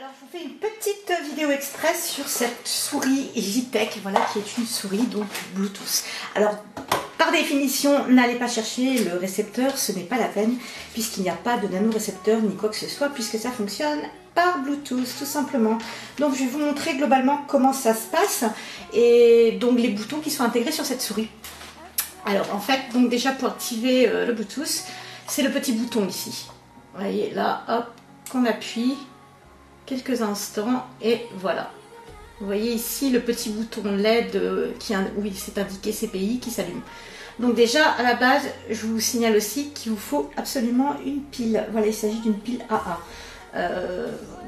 Alors je vous fais une petite vidéo express sur cette souris JTech, voilà, qui est une souris donc Bluetooth. Alors par définition, n'allez pas chercher le récepteur, ce n'est pas la peine, puisqu'il n'y a pas de nanorécepteur ni quoi que ce soit, puisque ça fonctionne par Bluetooth tout simplement. Donc je vais vous montrer globalement comment ça se passe et donc les boutons qui sont intégrés sur cette souris. Alors en fait, donc déjà pour activer le Bluetooth, c'est le petit bouton ici. Vous voyez là, hop, qu'on appuie quelques instants et voilà. Vous voyez ici le petit bouton LED où il s'est indiqué CPI qui s'allume. Donc déjà à la base, je vous signale aussi qu'il vous faut absolument une pile. Voilà, il s'agit d'une pile AA.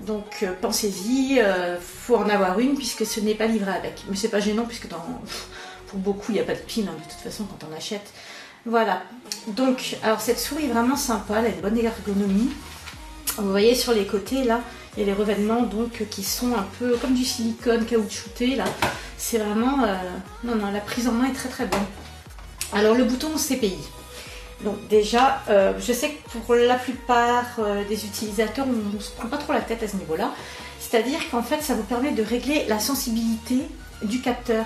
Donc pensez-y, faut en avoir une puisque ce n'est pas livré avec. Mais c'est pas gênant puisque pour beaucoup il n'y a pas de pile hein, de toute façon quand on achète. Voilà. Donc alors cette souris est vraiment sympa, elle a une bonne ergonomie. Vous voyez sur les côtés là, il y a les revêtements donc qui sont un peu comme du silicone caoutchouté là. C'est vraiment non la prise en main est très très bonne. Alors le bouton CPI. Donc déjà, je sais que pour la plupart des utilisateurs, on ne se prend pas trop la tête à ce niveau-là. C'est-à-dire qu'en fait, ça vous permet de régler la sensibilité du capteur.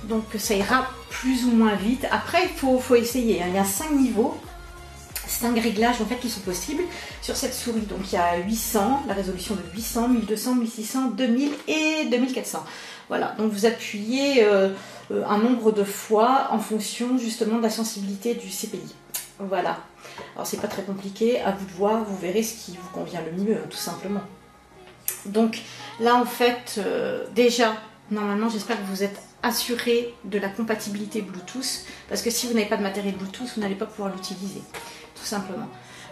Donc ça ira plus ou moins vite. Après, il faut essayer. Il y a 5 niveaux, 5 réglages en fait qui sont possibles sur cette souris. Donc il y a 800, la résolution de 800, 1200, 1600, 2000 et 2400. Voilà, donc vous appuyez un nombre de fois en fonction justement de la sensibilité du CPI. Voilà, alors c'est pas très compliqué, à vous de voir, vous verrez ce qui vous convient le mieux, tout simplement. Donc là en fait, déjà, normalement j'espère que vous êtes assuré de la compatibilité Bluetooth, parce que si vous n'avez pas de matériel Bluetooth, vous n'allez pas pouvoir l'utiliser, tout simplement.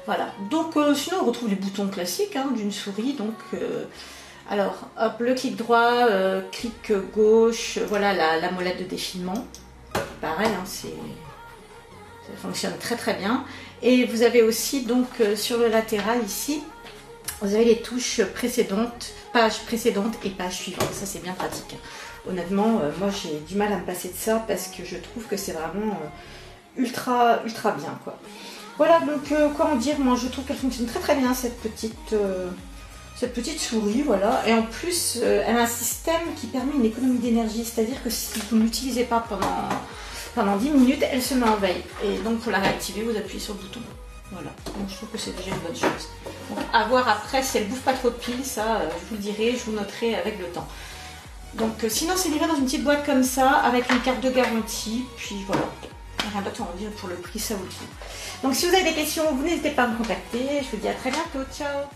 Voilà, donc sinon on retrouve les boutons classiques hein, d'une souris, donc... alors, hop, le clic droit, clic gauche, voilà la molette de défilement. Pareil, hein, ça fonctionne très très bien. Et vous avez aussi donc sur le latéral ici, vous avez les touches précédentes, page précédente et page suivante. Ça c'est bien pratique. Honnêtement, moi j'ai du mal à me passer de ça parce que je trouve que c'est vraiment ultra bien quoi. Voilà, donc quoi en dire, moi je trouve qu'elle fonctionne très très bien cette petite souris, voilà, et en plus elle a un système qui permet une économie d'énergie, c'est-à-dire que si vous ne l'utilisez pas pendant 10 minutes, elle se met en veille, et donc pour la réactiver, vous appuyez sur le bouton, voilà, donc je trouve que c'est déjà une bonne chose. Donc à voir après si elle ne bouffe pas trop de piles, ça je vous le dirai, je vous noterai avec le temps. Donc sinon c'est livré dans une petite boîte comme ça, avec une carte de garantie, puis voilà, rien d'autre à en dire, pour le prix ça vaut le coup. Donc si vous avez des questions, vous n'hésitez pas à me contacter, je vous dis à très bientôt, ciao.